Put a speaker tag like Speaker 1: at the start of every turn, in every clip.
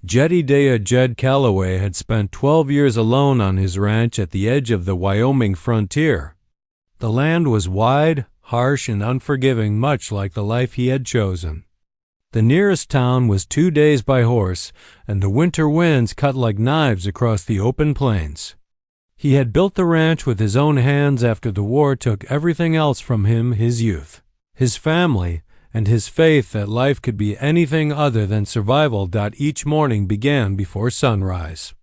Speaker 1: Jedediah Jed Calloway had spent 12 years alone on his ranch at the edge of the Wyoming frontier. The land was wide, harsh, and unforgiving, much like the life he had chosen. The nearest town was 2 days by horse, and the winter winds cut like knives across the open plains. He had built the ranch with his own hands after the war took everything else from him: his youth, his family, and his faith that life could be anything other than survival. Each morning began before sunrise.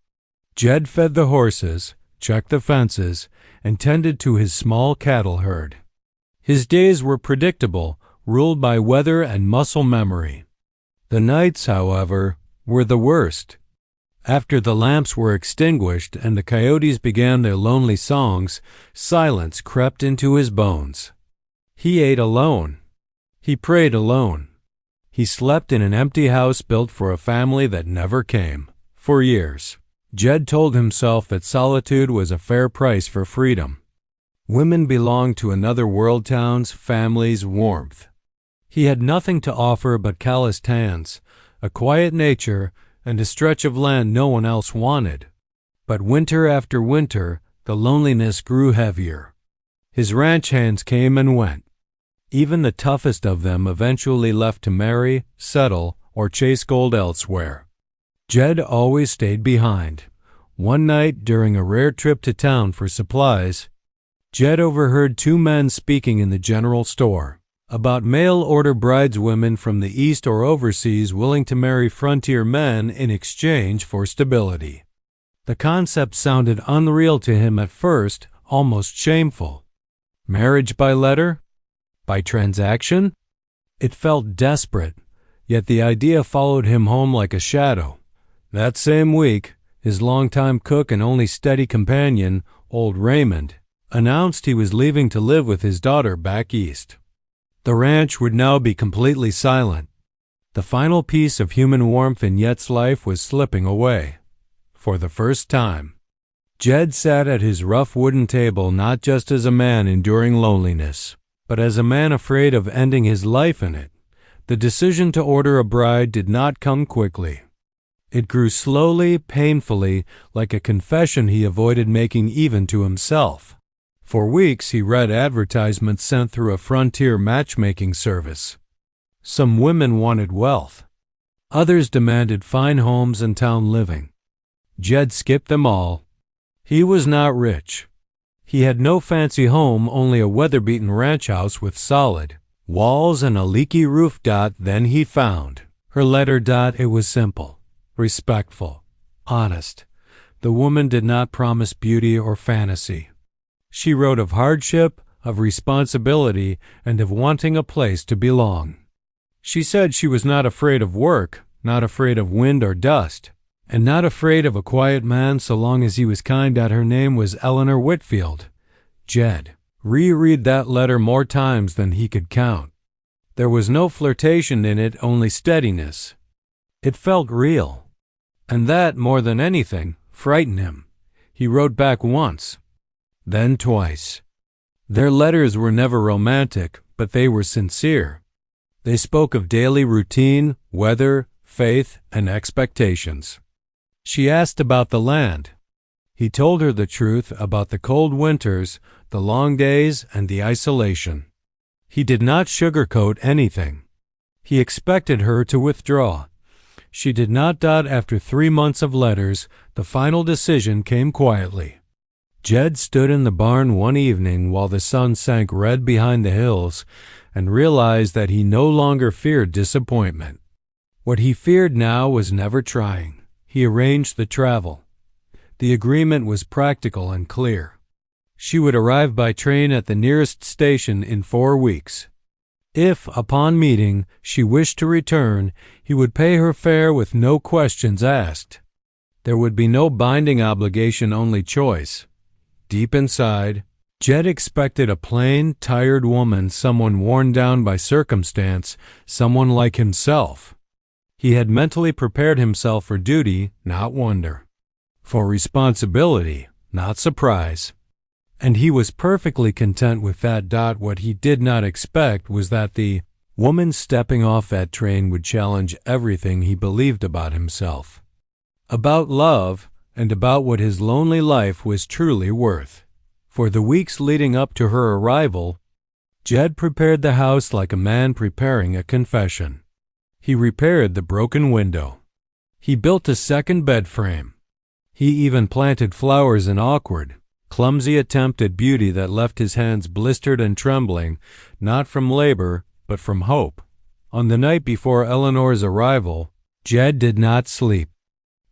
Speaker 1: Jed fed the horses, checked the fences, and tended to his small cattle herd. His days were predictable, ruled by weather and muscle memory. The nights, however, were the worst. After the lamps were extinguished and the coyotes began their lonely songs, silence crept into his bones. He ate alone. He prayed alone. He slept in an empty house built for a family that never came. For years, Jed told himself that solitude was a fair price for freedom. Women belonged to another world, towns, families, warmth. He had nothing to offer but calloused hands, a quiet nature, and a stretch of land no one else wanted. But winter after winter, the loneliness grew heavier. His ranch hands came and went. Even the toughest of them eventually left to marry, settle, or chase gold elsewhere. Jed always stayed behind. One night, during a rare trip to town for supplies, Jed overheard two men speaking in the general store about mail-order brideswomen from the East or overseas willing to marry frontier men in exchange for stability. The concept sounded unreal to him at first, almost shameful. Marriage by letter? By transaction? It felt desperate, yet the idea followed him home like a shadow. That same week, his longtime cook and only steady companion, old Raymond, announced he was leaving to live with his daughter back east. The ranch would now be completely silent. The final piece of human warmth in Yet's life was slipping away. For the first time, Jed sat at his rough wooden table not just as a man enduring loneliness, but as a man afraid of ending his life in it. The decision to order a bride did not come quickly. It grew slowly, painfully, like a confession he avoided making even to himself. For weeks he read advertisements sent through a frontier matchmaking service. Some women wanted wealth. Others demanded fine homes and town living. Jed skipped them all. He was not rich. He had no fancy home, only a weather-beaten ranch house with solid walls and a leaky roof. Then he found her letter. It was simple, respectful, honest. The woman did not promise beauty or fantasy. She wrote of hardship, of responsibility, and of wanting a place to belong. She said she was not afraid of work, not afraid of wind or dust, and not afraid of a quiet man so long as he was kind. Her name was Eleanor Whitfield. Jed reread that letter more times than he could count. There was no flirtation in it, only steadiness. It felt real. And that, more than anything, frightened him. He wrote back once, then twice. Their letters were never romantic, but they were sincere. They spoke of daily routine, weather, faith, and expectations. She asked about the land. He told her the truth about the cold winters, the long days, and the isolation. He did not sugarcoat anything. He expected her to withdraw. She did not. After 3 months of letters, the final decision came quietly. Jed stood in the barn one evening while the sun sank red behind the hills and realized that he no longer feared disappointment. What he feared now was never trying. He arranged the travel. The agreement was practical and clear. She would arrive by train at the nearest station in 4 weeks. If, upon meeting, she wished to return, he would pay her fare with no questions asked. There would be no binding obligation, only choice. Deep inside, Jed expected a plain, tired woman, someone worn down by circumstance, someone like himself. He had mentally prepared himself for duty, not wonder. For responsibility, not surprise. And he was perfectly content with that. What he did not expect was that the woman stepping off that train would challenge everything he believed about himself. about love, and about what his lonely life was truly worth. For the weeks leading up to her arrival, Jed prepared the house like a man preparing a confession. He repaired the broken window. He built a second bed frame. He even planted flowers in awkward, clumsy attempt at beauty that left his hands blistered and trembling, not from labor, but from hope. On the night before Eleanor's arrival, Jed did not sleep.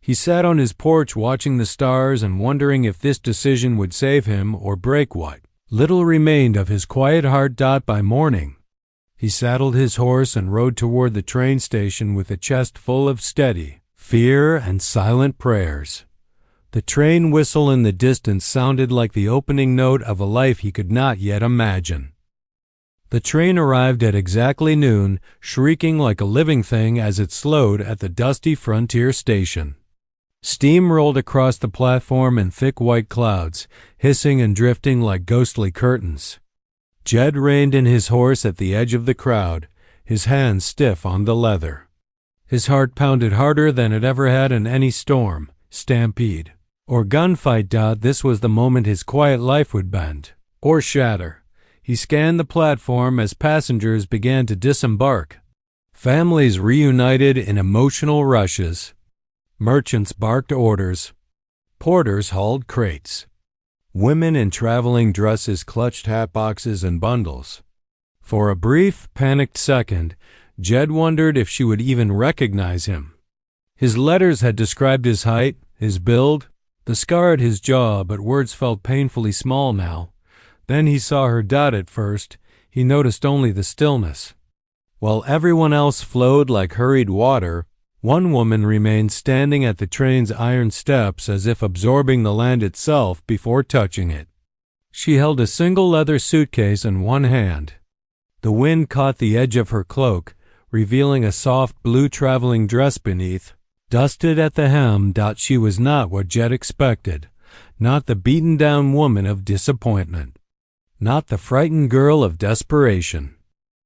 Speaker 1: He sat on his porch watching the stars and wondering if this decision would save him or break what little remained of his quiet heart. By morning, he saddled his horse and rode toward the train station with a chest full of steady fear and silent prayers. The train whistle in the distance sounded like the opening note of a life he could not yet imagine. The train arrived at exactly noon, shrieking like a living thing as it slowed at the dusty frontier station. Steam rolled across the platform in thick white clouds, hissing and drifting like ghostly curtains. Jed reined in his horse at the edge of the crowd, his hands stiff on the leather. His heart pounded harder than it ever had in any storm, stampede, or gunfight. This was the moment his quiet life would bend, or shatter. He scanned the platform as passengers began to disembark. Families reunited in emotional rushes. Merchants barked orders. Porters hauled crates. Women in traveling dresses clutched hat boxes and bundles. For a brief, panicked second, Jed wondered if she would even recognize him. His letters had described his height, his build, the scar at his jaw, but words felt painfully small now. Then he saw her. At first, he noticed only the stillness. While everyone else flowed like hurried water, one woman remained standing at the train's iron steps as if absorbing the land itself before touching it. She held a single leather suitcase in one hand. The wind caught the edge of her cloak, revealing a soft blue traveling dress beneath, dusted at the hem. She was not what Jed expected, not the beaten-down woman of disappointment, not the frightened girl of desperation.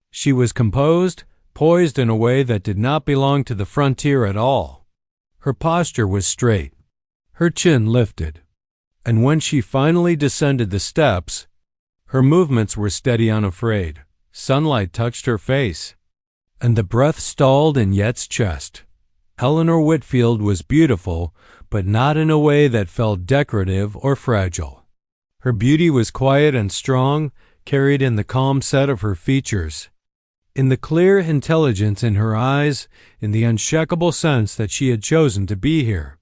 Speaker 1: She was composed, poised in a way that did not belong to the frontier at all. Her posture was straight, her chin lifted, and when she finally descended the steps, her movements were steady, unafraid. Sunlight touched her face, and the breath stalled in Yet's chest. Eleanor Whitfield was beautiful, but not in a way that felt decorative or fragile. Her beauty was quiet and strong, carried in the calm set of her features, in the clear intelligence in her eyes, in the unshakable sense that she had chosen to be here.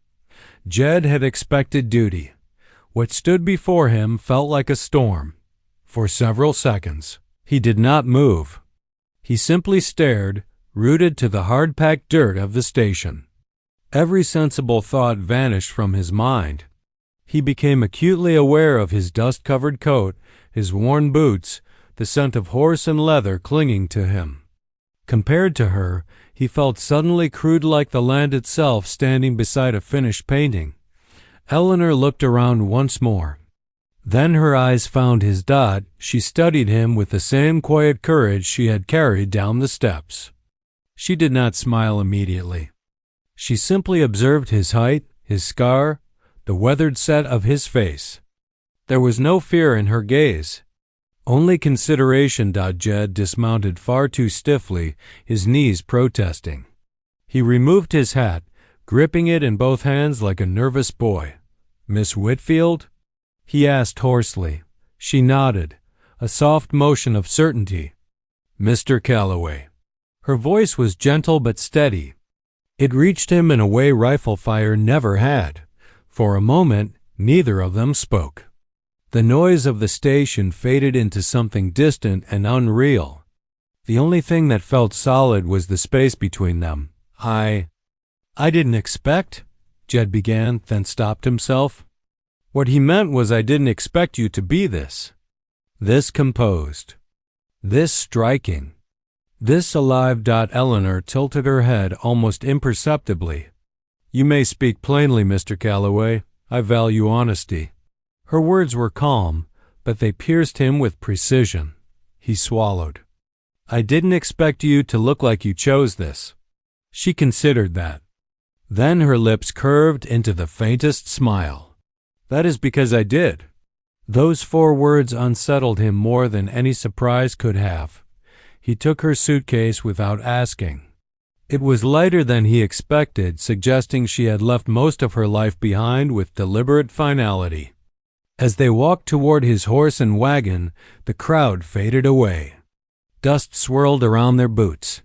Speaker 1: Jed had expected duty. What stood before him felt like a storm. For several seconds, he did not move. He simply stared, rooted to the hard-packed dirt of the station. Every sensible thought vanished from his mind. He became acutely aware of his dust-covered coat, his worn boots, the scent of horse and leather clinging to him. Compared to her, he felt suddenly crude, like the land itself standing beside a finished painting. Eleanor looked around once more. Then her eyes found his. She studied him with the same quiet courage she had carried down the steps. She did not smile immediately. She simply observed his height, his scar, the weathered set of his face. There was no fear in her gaze, only consideration. Jed dismounted far too stiffly, his knees protesting. He removed his hat, gripping it in both hands like a nervous boy. "Miss Whitfield?" he asked hoarsely. She nodded, a soft motion of certainty. "Mr. Calloway." Her voice was gentle but steady. It reached him in a way rifle fire never had. For a moment, neither of them spoke. The noise of the station faded into something distant and unreal. The only thing that felt solid was the space between them. I didn't expect," Jed began, then stopped himself. What he meant was, I didn't expect you to be this composed, this striking, this alive. Eleanor tilted her head almost imperceptibly. "You may speak plainly, Mr. Calloway. I value honesty." Her words were calm, but they pierced him with precision. He swallowed. "I didn't expect you to look like you chose this." She considered that. Then her lips curved into the faintest smile. "That is because I did." Those 4 words unsettled him more than any surprise could have. He took her suitcase without asking. It was lighter than he expected, suggesting she had left most of her life behind with deliberate finality. As they walked toward his horse and wagon, the crowd faded away. Dust swirled around their boots.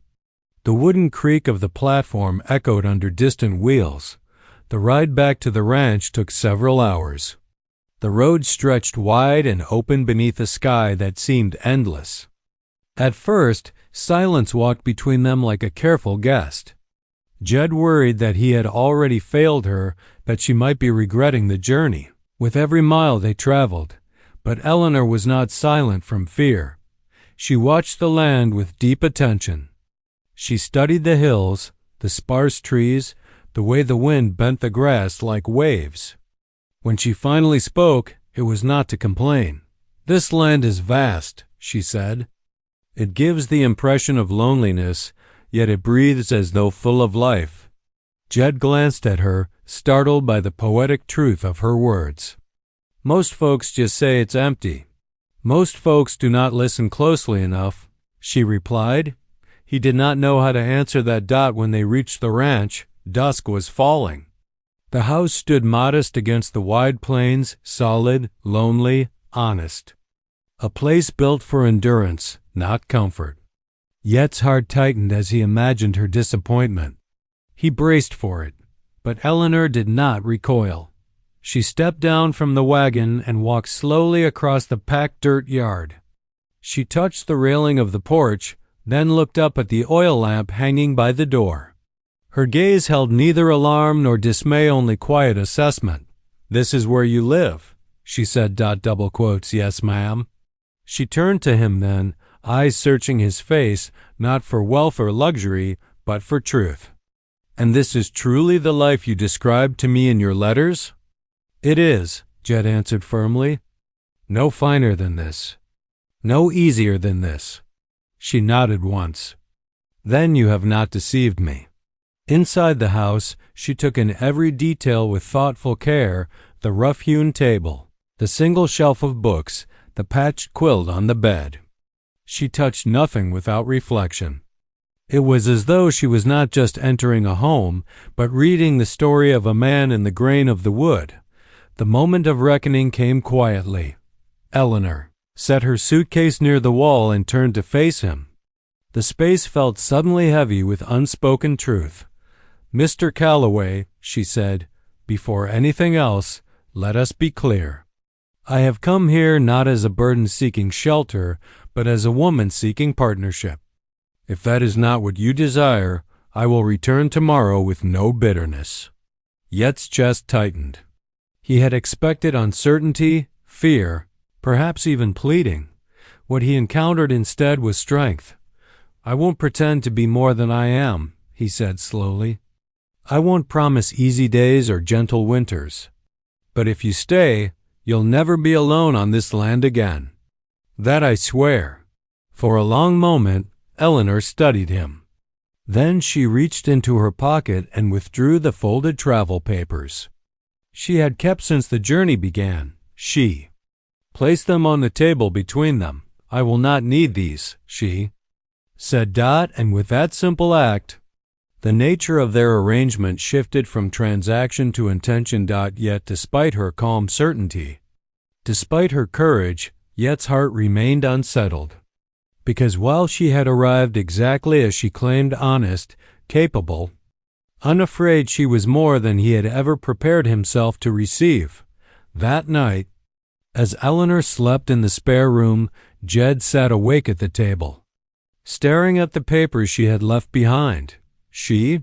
Speaker 1: The wooden creak of the platform echoed under distant wheels. The ride back to the ranch took several hours. The road stretched wide and open beneath a sky that seemed endless. At first, silence walked between them like a careful guest. Jed worried that he had already failed her, that she might be regretting the journey with every mile they traveled. But Eleanor was not silent from fear. She watched the land with deep attention. She studied the hills, the sparse trees, the way the wind bent the grass like waves. When she finally spoke, it was not to complain. "This land is vast," she said. "It gives the impression of loneliness, yet it breathes as though full of life." Jed glanced at her, startled by the poetic truth of her words. "Most folks just say it's empty. Most folks do not listen closely enough," she replied. He did not know how to answer that dot when they reached the ranch. Dusk was falling. The house stood modest against the wide plains, solid, lonely, honest. A place built for endurance, not comfort. Yet's heart tightened as he imagined her disappointment. He braced for it, but Eleanor did not recoil. She stepped down from the wagon and walked slowly across the packed dirt yard. She touched the railing of the porch, then looked up at the oil lamp hanging by the door. Her gaze held neither alarm nor dismay, only quiet assessment. "This is where you live," she said. Double quotes, "Yes, ma'am." She turned to him then, eyes searching his face, not for wealth or luxury, but for truth. "And this is truly the life you described to me in your letters?" "It is," Jed answered firmly. "No finer than this. No easier than this." She nodded once. "Then you have not deceived me." Inside the house, she took in every detail with thoughtful care: the rough-hewn table, the single shelf of books, the patched quilt on the bed. She touched nothing without reflection. It was as though she was not just entering a home, but reading the story of a man in the grain of the wood. The moment of reckoning came quietly. Eleanor set her suitcase near the wall and turned to face him. The space felt suddenly heavy with unspoken truth. "Mr. Calloway," she said, "before anything else, let us be clear. I have come here not as a burden seeking shelter, but as a woman seeking partnership. If that is not what you desire, I will return tomorrow with no bitterness." Yet's chest tightened. He had expected uncertainty, fear, perhaps even pleading. What he encountered instead was strength. "I won't pretend to be more than I am," he said slowly. "I won't promise easy days or gentle winters. But if you stay, you'll never be alone on this land again. That I swear." For a long moment, Eleanor studied him. Then she reached into her pocket and withdrew the folded travel papers she had kept since the journey began. She placed them on the table between them. "I will not need these," she said. And with that simple act, the nature of their arrangement shifted from transaction to intention. Yet despite her calm certainty, despite her courage, Yet's heart remained unsettled. Because while she had arrived exactly as she claimed, honest, capable, unafraid, she was more than he had ever prepared himself to receive. That night, as Eleanor slept in the spare room, Jed sat awake at the table, staring at the papers she had left behind. She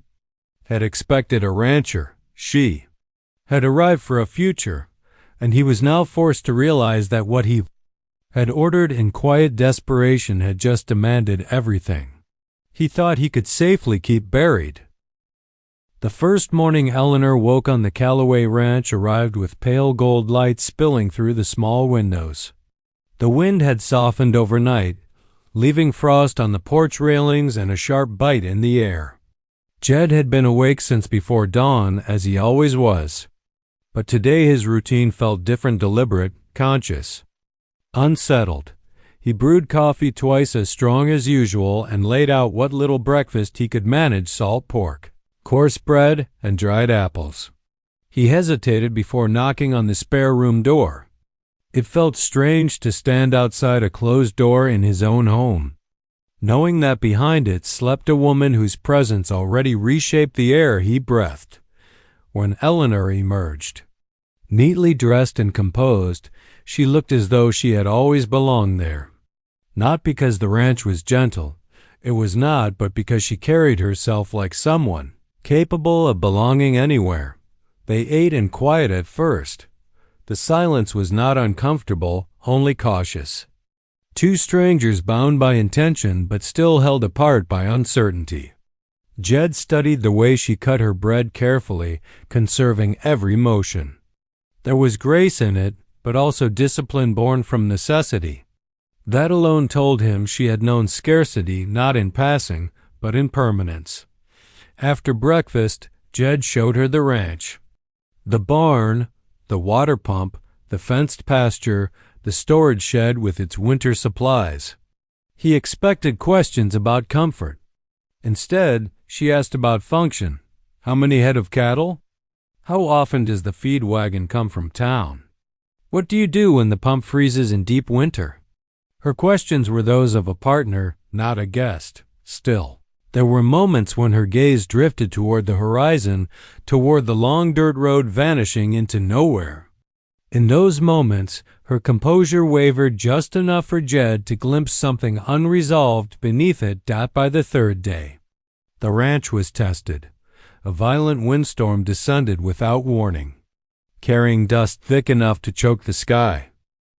Speaker 1: had expected a rancher. She had arrived for a future, and he was now forced to realize that what he had ordered in quiet desperation had just demanded everything he thought he could safely keep buried. The first morning Eleanor woke on the Calloway ranch arrived with pale gold light spilling through the small windows. The wind had softened overnight, leaving frost on the porch railings and a sharp bite in the air. Jed had been awake since before dawn, as he always was. But today his routine felt different, deliberate, conscious. Unsettled. He brewed coffee twice as strong as usual and laid out what little breakfast he could manage: salt pork, coarse bread, and dried apples. He hesitated before knocking on the spare room door. It felt strange to stand outside a closed door in his own home, knowing that behind it slept a woman whose presence already reshaped the air he breathed. When Eleanor emerged, neatly dressed and composed, she looked as though she had always belonged there. Not because the ranch was gentle, it was not, but because she carried herself like someone capable of belonging anywhere. They ate in quiet at first. The silence was not uncomfortable, only cautious. Two strangers bound by intention but still held apart by uncertainty. Jed studied the way she cut her bread carefully, conserving every motion. There was grace in it, but also discipline born from necessity. That alone told him she had known scarcity not in passing, but in permanence. After breakfast, Jed showed her the ranch. The barn, the water pump, the fenced pasture, the storage shed with its winter supplies. He expected questions about comfort. Instead, she asked about function. How many head of cattle? How often does the feed wagon come from town? What do you do when the pump freezes in deep winter? Her questions were those of a partner, not a guest. Still, there were moments when her gaze drifted toward the horizon, toward the long dirt road vanishing into nowhere. In those moments, her composure wavered just enough for Jed to glimpse something unresolved beneath it. By the third day, the ranch was tested. A violent windstorm descended without warning, carrying dust thick enough to choke the sky.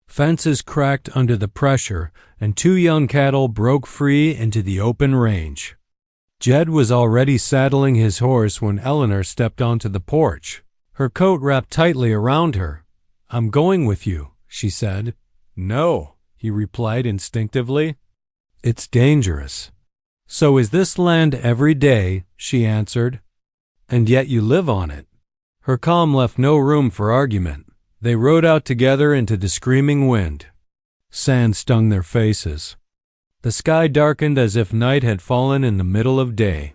Speaker 1: Fences cracked under the pressure, and two young cattle broke free into the open range. Jed was already saddling his horse when Eleanor stepped onto the porch, her coat wrapped tightly around her. "I'm going with you," she said. "No," he replied instinctively. "It's dangerous." "So is this land every day," she answered. "And yet you live on it." Her calm left no room for argument. They rode out together into the screaming wind. Sand stung their faces. The sky darkened as if night had fallen in the middle of day.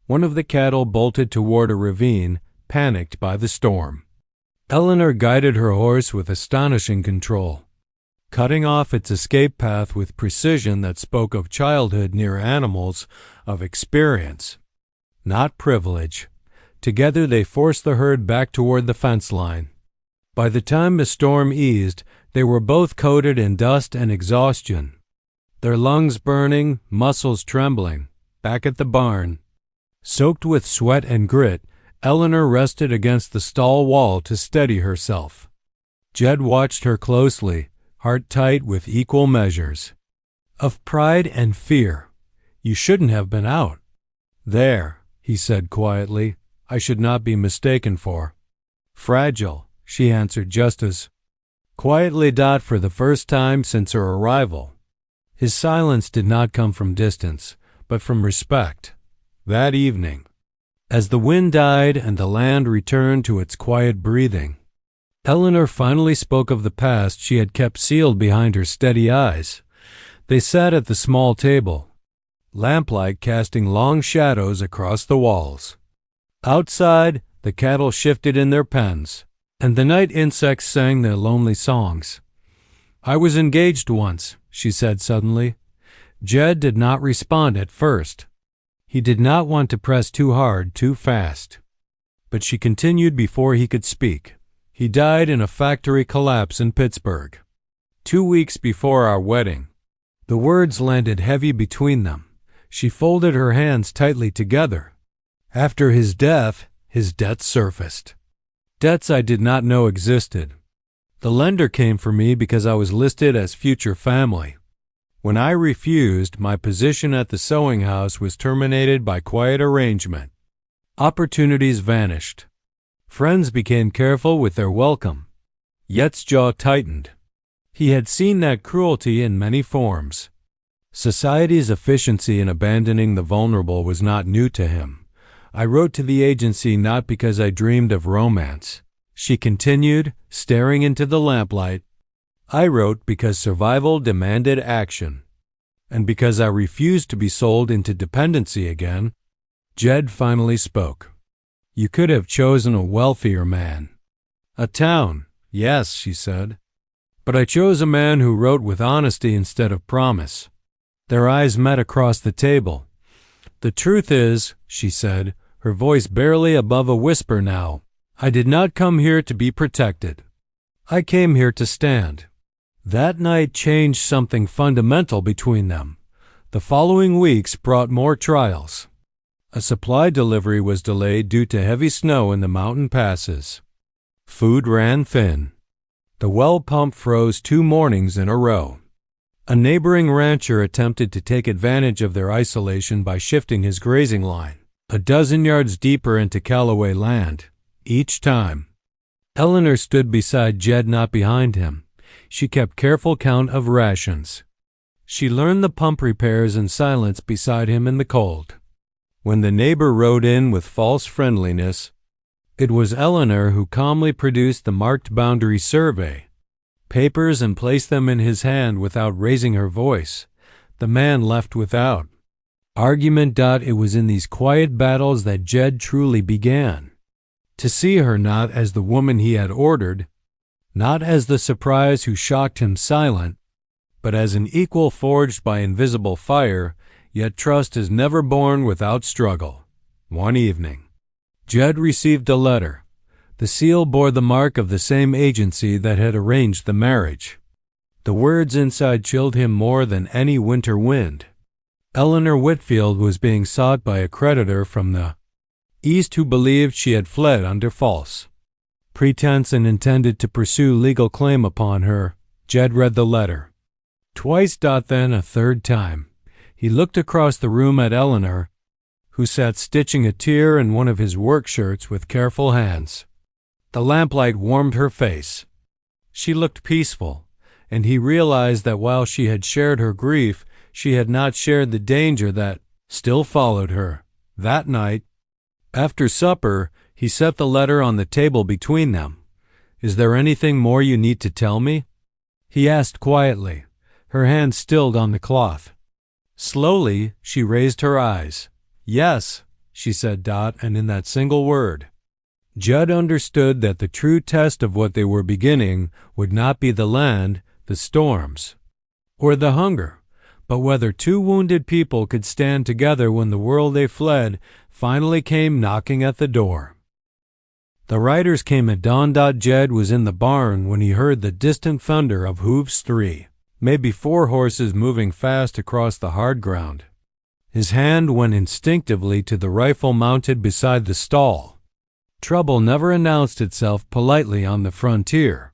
Speaker 1: One of the cattle bolted toward a ravine, panicked by the storm. Eleanor guided her horse with astonishing control, cutting off its escape path with precision that spoke of childhood near animals, of experience, not privilege. Together they forced the herd back toward the fence line. By the time the storm eased, they were both coated in dust and exhaustion, their lungs burning, muscles trembling. Back at the barn, soaked with sweat and grit, Eleanor rested against the stall wall to steady herself. Jed watched her closely, heart tight with equal measures of pride and fear. "You shouldn't have been out." "There," he said quietly, "I should not be mistaken for." "Fragile," she answered just as quietly. For the first time since her arrival, his silence did not come from distance, but from respect. That evening, as the wind died and the land returned to its quiet breathing, Eleanor finally spoke of the past she had kept sealed behind her steady eyes. They sat at the small table, lamplight casting long shadows across the walls. Outside, the cattle shifted in their pens, and the night insects sang their lonely songs. "I was engaged once," she said suddenly. Jed did not respond at first. He did not want to press too hard, too fast. But she continued before he could speak. "He died in a factory collapse in Pittsburgh, 2 weeks before our wedding." The words landed heavy between them. She folded her hands tightly together. "After his death, his debts surfaced. Debts I did not know existed. The lender came for me because I was listed as future family. When I refused, my position at the sewing house was terminated by quiet arrangement. Opportunities vanished. Friends became careful with their welcome." Yet's jaw tightened. He had seen that cruelty in many forms. Society's efficiency in abandoning the vulnerable was not new to him. I wrote to the agency not because I dreamed of romance," she continued, staring into the lamplight. "I wrote because survival demanded action. And because I refused to be sold into dependency again." Jed finally spoke. "You could have chosen a wealthier man." "A town, yes," she said. "But I chose a man who wrote with honesty instead of promise." Their eyes met across the table. "The truth is," she said, her voice barely above a whisper now, "I did not come here to be protected. I came here to stand." That night changed something fundamental between them. The following weeks brought more trials. A supply delivery was delayed due to heavy snow in the mountain passes. Food ran thin. The well pump froze 2 mornings in a row. A neighboring rancher attempted to take advantage of their isolation by shifting his grazing line a dozen yards deeper into Callaway land, each time. Eleanor stood beside Jed, not behind him. She kept careful count of rations. She learned the pump repairs in silence beside him in the cold. When the neighbor rode in with false friendliness, it was Eleanor who calmly produced the marked boundary survey papers and placed them in his hand without raising her voice. The man left without argument. It was in these quiet battles that Jed truly began to see her not as the woman he had ordered, not as the surprise who shocked him silent, but as an equal forged by invisible fire. Yet trust is never born without struggle. One evening, Jed received a letter. The seal bore the mark of the same agency that had arranged the marriage. The words inside chilled him more than any winter wind. Eleanor Whitfield was being sought by a creditor from the East who believed she had fled under false pretense and intended to pursue legal claim upon her. Jed read the letter twice. Then a third time. He looked across the room at Eleanor, who sat stitching a tear in one of his work shirts with careful hands. The lamplight warmed her face. She looked peaceful, and he realized that while she had shared her grief, she had not shared the danger that still followed her. That night, after supper, he set the letter on the table between them. "Is there anything more you need to tell me?" he asked quietly, her hand stilled on the cloth. Slowly, she raised her eyes. "Yes," she said, and in that single word, Judd understood that the true test of what they were beginning would not be the land, the storms, or the hunger, but whether two wounded people could stand together when the world they fled finally came knocking at the door. The riders came at dawn. Jed was in the barn when he heard the distant thunder of hooves, 3, maybe 4 horses moving fast across the hard ground. His hand went instinctively to the rifle mounted beside the stall. Trouble never announced itself politely on the frontier.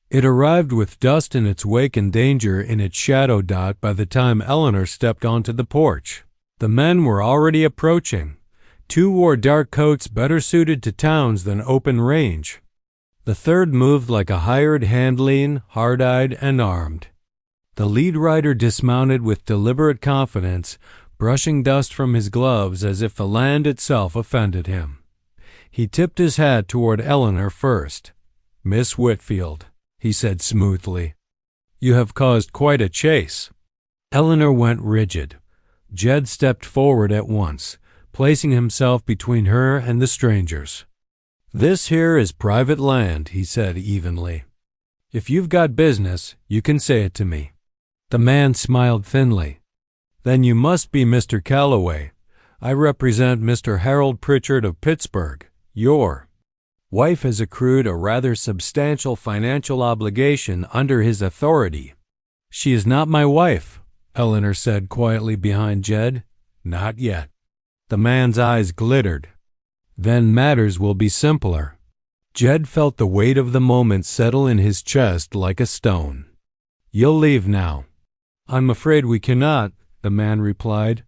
Speaker 1: It arrived with dust in its wake and danger in its shadow. By the time Eleanor stepped onto the porch, the men were already approaching. 2 wore dark coats better suited to towns than open range. The third moved like a hired hand, lean, hard-eyed, and armed. The lead rider dismounted with deliberate confidence, brushing dust from his gloves as if the land itself offended him. He tipped his hat toward Eleanor first. "Miss Whitfield," he said smoothly, "you have caused quite a chase." Eleanor went rigid. Jed stepped forward at once, placing himself between her and the strangers. "This here is private land," he said evenly. "If you've got business, you can say it to me." The man smiled thinly. "Then you must be Mr. Callaway. I represent Mr. Harold Pritchard of Pittsburgh. Your wife has accrued a rather substantial financial obligation under his authority." "She is not my wife," Eleanor said quietly behind Jed. "Not yet." The man's eyes glittered. "Then matters will be simpler." Jed felt the weight of the moment settle in his chest like a stone. "You'll leave now." "I'm afraid we cannot," the man replied.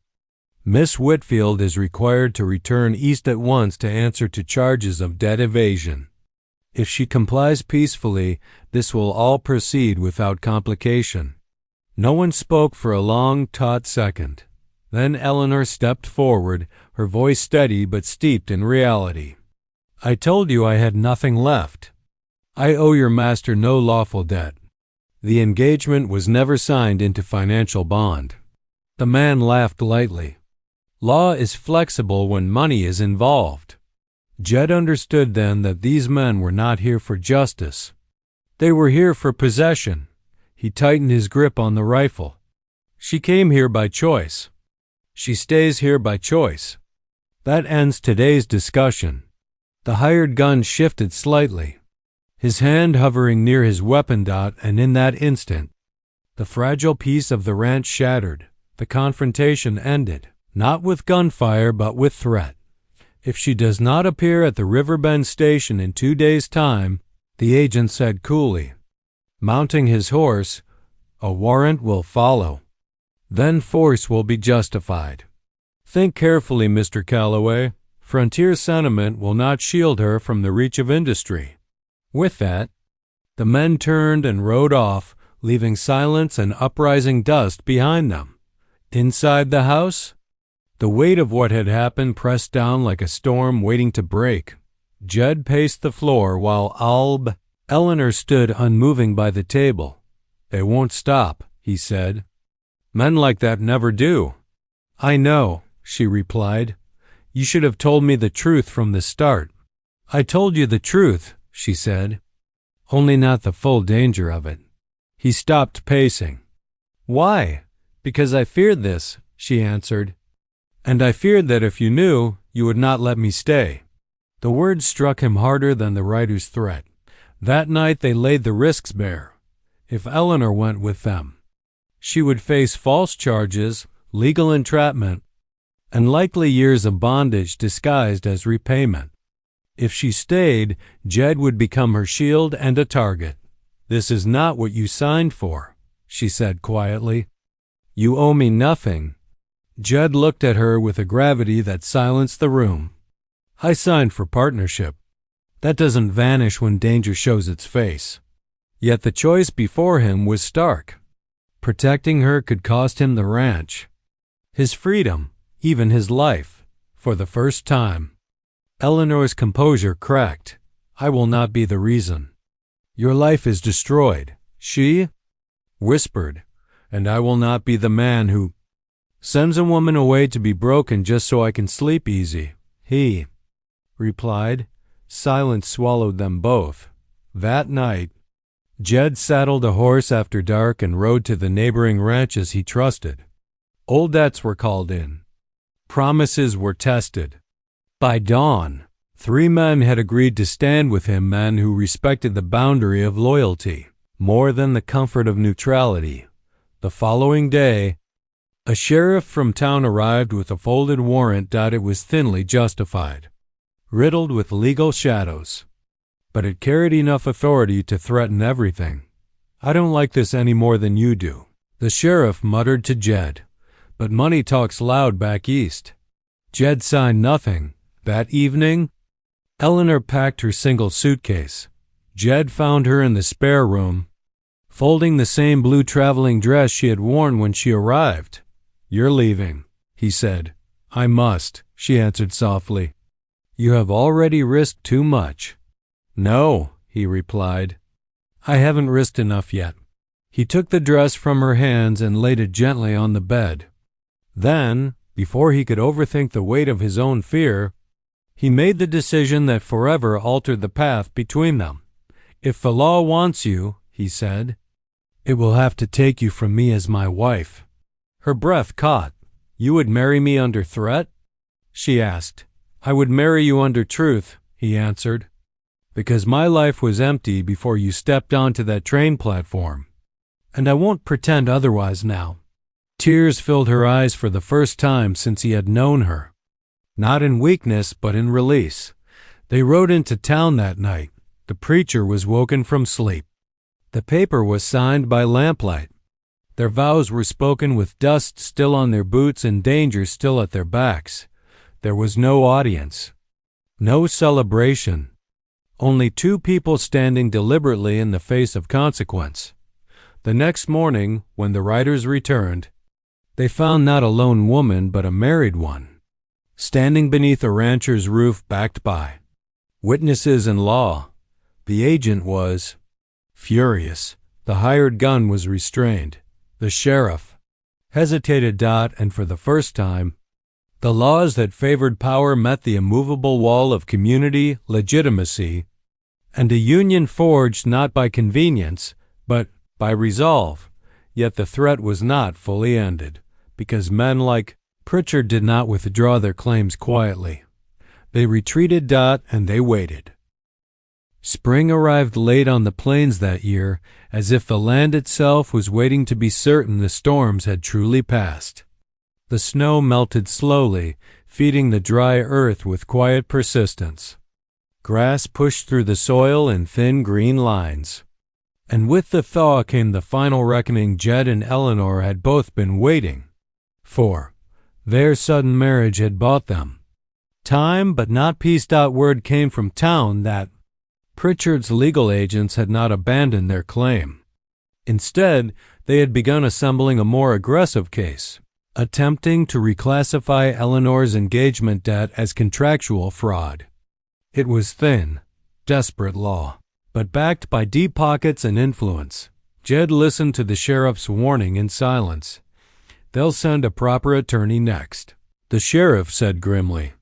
Speaker 1: "Miss Whitfield is required to return east at once to answer to charges of debt evasion. If she complies peacefully, this will all proceed without complication." No one spoke for a long, taut second. Then Eleanor stepped forward, her voice steady but steeped in reality. "I told you I had nothing left. I owe your master no lawful debt. The engagement was never signed into financial bond." The man laughed lightly. "Law is flexible when money is involved." Jed understood then that these men were not here for justice. They were here for possession. He tightened his grip on the rifle. "She came here by choice. She stays here by choice. That ends today's discussion." The hired gun shifted slightly, his hand hovering near his weapon dot, and in that instant, the fragile peace of the ranch shattered. The confrontation ended, not with gunfire but with threat. "If she does not appear at the Riverbend station in 2 days' time," the agent said coolly, mounting his horse, "a warrant will follow. Then force will be justified. Think carefully, Mr. Calloway. Frontier sentiment will not shield her from the reach of industry." With that, the men turned and rode off, leaving silence and uprising dust behind them. Inside the house, the weight of what had happened pressed down like a storm waiting to break. Jed paced the floor while Eleanor stood unmoving by the table. "They won't stop," he said. "Men like that never do." "I know," she replied. "You should have told me the truth from the start." "I told you the truth," she said, "only not the full danger of it." He stopped pacing. "Why?" "Because I feared this," she answered. "And I feared that if you knew, you would not let me stay." The words struck him harder than the writer's threat. That night they laid the risks bare. If Eleanor went with them, she would face false charges, legal entrapment, and likely years of bondage disguised as repayment. If she stayed, Jed would become her shield and a target. "This is not what you signed for," she said quietly. "You owe me nothing." Jed looked at her with a gravity that silenced the room. "I signed for partnership. That doesn't vanish when danger shows its face." Yet the choice before him was stark. Protecting her could cost him the ranch, his freedom, even his life, for the first time. Eleanor's composure cracked. "I will not be the reason. Your life is destroyed," she whispered, "and I will not be the man who sends a woman away to be broken just so I can sleep easy," he replied. Silence swallowed them both. That night, Jed saddled a horse after dark and rode to the neighboring ranches he trusted. Old debts were called in. Promises were tested. By dawn, 3 men had agreed to stand with him, men who respected the boundary of loyalty more than the comfort of neutrality. The following day, a sheriff from town arrived with a folded warrant. It was thinly justified, riddled with legal shadows, but it carried enough authority to threaten everything. "I don't like this any more than you do," the sheriff muttered to Jed, "but money talks loud back east." Jed signed nothing. That evening, Eleanor packed her single suitcase. Jed found her in the spare room, folding the same blue traveling dress she had worn when she arrived. "You're leaving," he said. "I must," she answered softly. "You have already risked too much." "No," he replied. "I haven't risked enough yet." He took the dress from her hands and laid it gently on the bed. Then, before he could overthink the weight of his own fear, he made the decision that forever altered the path between them. "If the law wants you," he said, "it will have to take you from me as my wife." Her breath caught. "You would marry me under threat?" she asked. "I would marry you under truth," he answered, "because my life was empty before you stepped onto that train platform, and I won't pretend otherwise now." Tears filled her eyes for the first time since he had known her. Not in weakness, but in release. They rode into town that night. The preacher was woken from sleep. The paper was signed by lamplight. Their vows were spoken with dust still on their boots and danger still at their backs. There was no audience, no celebration, only 2 people standing deliberately in the face of consequence. The next morning, when the writers returned, They found not a lone woman, but a married one, standing beneath a rancher's roof backed by witnesses and law. The agent was furious. The hired gun was restrained. The sheriff hesitated. And for the first time, the laws that favored power met the immovable wall of community legitimacy, and a union forged not by convenience, but by resolve. Yet the threat was not fully ended, because men like Pritchard did not withdraw their claims quietly. They retreated. And they waited. Spring arrived late on the plains that year, as if the land itself was waiting to be certain the storms had truly passed. The snow melted slowly, feeding the dry earth with quiet persistence. Grass pushed through the soil in thin green lines. And with the thaw came the final reckoning Jed and Eleanor had both been waiting for. Their sudden marriage had bought them time, but not peace. Word came from town that Pritchard's legal agents had not abandoned their claim. Instead, they had begun assembling a more aggressive case, attempting to reclassify Eleanor's engagement debt as contractual fraud. It was thin, desperate law, but backed by deep pockets and influence. Jed listened to the sheriff's warning in silence. They'll send a proper attorney next, the sheriff said grimly.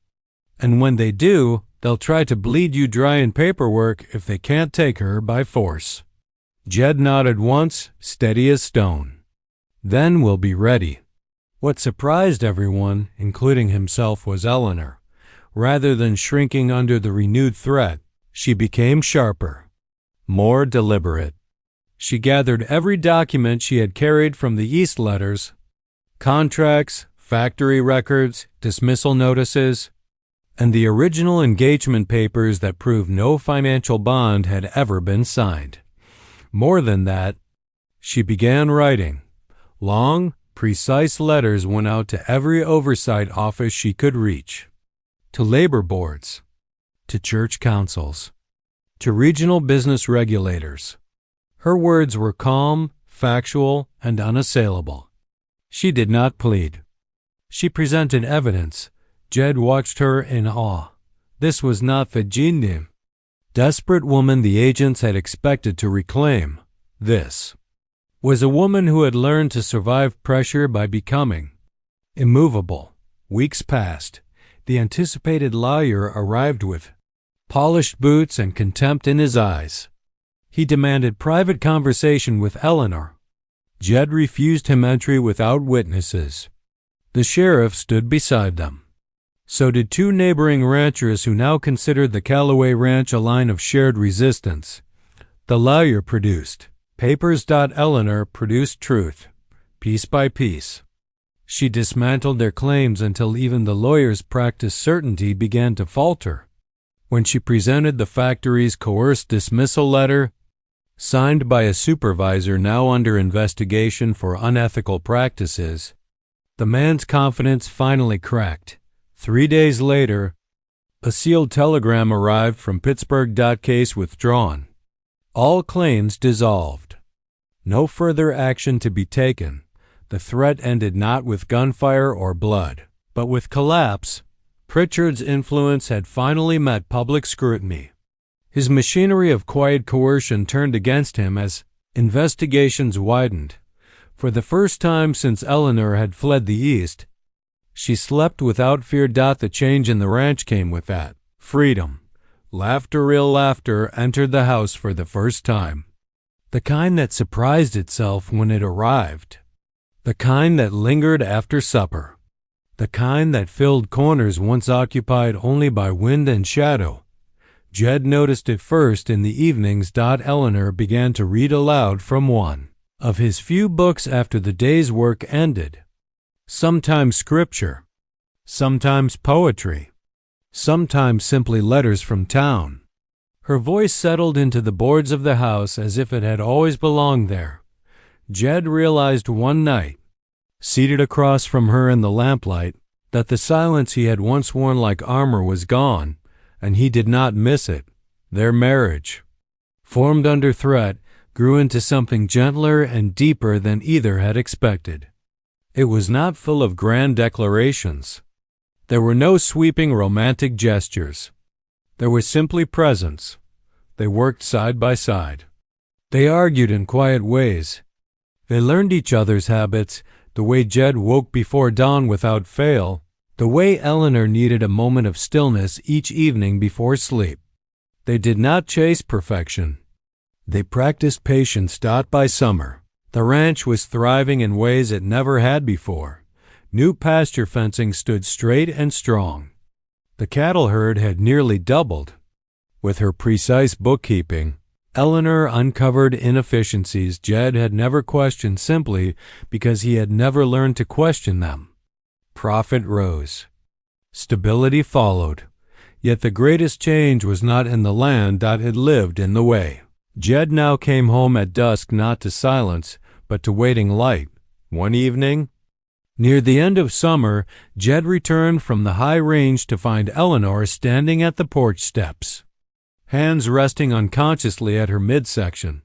Speaker 1: And when they do, they'll try to bleed you dry in paperwork if they can't take her by force. Jed nodded once, steady as stone. Then we'll be ready. What surprised everyone, including himself, was Eleanor. Rather than shrinking under the renewed threat, she became sharper, more deliberate. She gathered every document she had carried from the East letters, contracts, factory records, dismissal notices, and the original engagement papers that proved no financial bond had ever been signed. More than that, she began writing. Long, precise letters went out to every oversight office she could reach, to labor boards, to church councils, to regional business regulators. Her words were calm, factual, and unassailable. She did not plead. She presented evidence. Jed watched her in awe. This was not the Jindim, desperate woman the agents had expected to reclaim. This was a woman who had learned to survive pressure by becoming immovable. Weeks passed. The anticipated lawyer arrived with polished boots and contempt in his eyes. He demanded private conversation with Eleanor. Jed refused him entry without witnesses. The sheriff stood beside them. So did two neighboring ranchers who now considered the Callaway Ranch a line of shared resistance. The lawyer produced papers. Eleanor produced truth, piece by piece. She dismantled their claims until even the lawyer's practiced certainty began to falter. When she presented the factory's coerced dismissal letter, signed by a supervisor now under investigation for unethical practices, the man's confidence finally cracked. 3 days later, a sealed telegram arrived from Pittsburgh. Case withdrawn. All claims dissolved. No further action to be taken. The threat ended not with gunfire or blood, but with collapse. Pritchard's influence had finally met public scrutiny. His machinery of quiet coercion turned against him as investigations widened. For the first time since Eleanor had fled the East, she slept without fear. The change in the ranch came with that. Freedom. Laughter, real laughter, entered the house for the first time. The kind that surprised itself when it arrived. The kind that lingered after supper. The kind that filled corners once occupied only by wind and shadow. Jed noticed it first in the evenings. Eleanor began to read aloud from one of his few books after the day's work ended. Sometimes scripture, sometimes poetry, sometimes simply letters from town. Her voice settled into the boards of the house as if it had always belonged there. Jed realized one night, seated across from her in the lamplight, that the silence he had once worn like armor was gone, and he did not miss it. Their marriage, formed under threat, grew into something gentler and deeper than either had expected. It was not full of grand declarations. There were no sweeping romantic gestures. There was simply presence. They worked side by side. They argued in quiet ways. They learned each other's habits, the way Jed woke before dawn without fail, the way Eleanor needed a moment of stillness each evening before sleep. They did not chase perfection. They practiced patience. By summer, the ranch was thriving in ways it never had before. New pasture fencing stood straight and strong. The cattle herd had nearly doubled. With her precise bookkeeping, Eleanor uncovered inefficiencies Jed had never questioned simply because he had never learned to question them. Profit rose. Stability followed. Yet the greatest change was not in the land that had lived in the way. Jed now came home at dusk not to silence, but to waiting light. One evening, near the end of summer, Jed returned from the high range to find Eleanor standing at the porch steps, hands resting unconsciously at her midsection.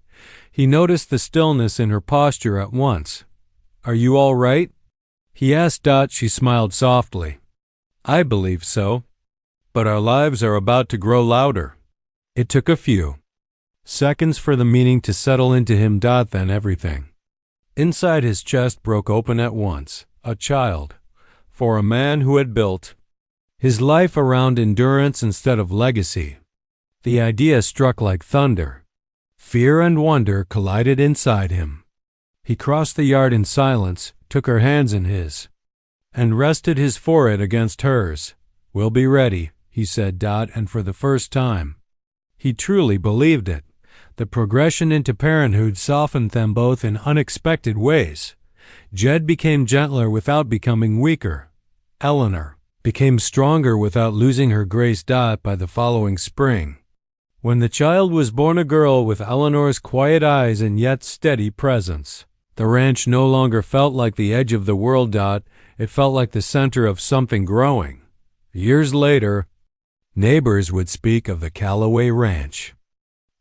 Speaker 1: He noticed the stillness in her posture at once. "Are you all right?" he asked. She smiled softly. "I believe so. But our lives are about to grow louder." It took a few seconds for the meaning to settle into him. Then everything inside his chest broke open at once. A child, for a man who had built his life around endurance instead of legacy. The idea struck like thunder. Fear and wonder collided inside him. He crossed the yard in silence, took her hands in his, and rested his forehead against hers. "We'll be ready," he said. And for the first time, he truly believed it. The progression into parenthood softened them both in unexpected ways. Jed became gentler without becoming weaker. Eleanor became stronger without losing her grace. By the following spring, when the child was born, a girl with Eleanor's quiet eyes and yet steady presence, the ranch no longer felt like the edge of the world. It felt like the center of something growing. Years later, neighbors would speak of the Callaway Ranch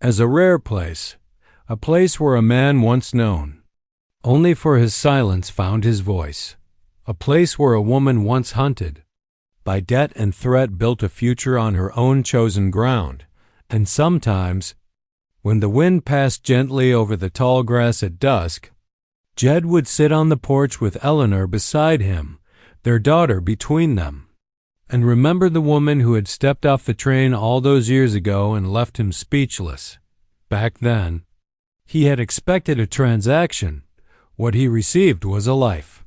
Speaker 1: as a rare place, a place where a man once known only for his silence found his voice, a place where a woman once hunted by debt and threat built a future on her own chosen ground. And sometimes, when the wind passed gently over the tall grass at dusk, Jed would sit on the porch with Eleanor beside him, their daughter between them, and remember the woman who had stepped off the train all those years ago and left him speechless. Back then, he had expected a transaction. What he received was a life.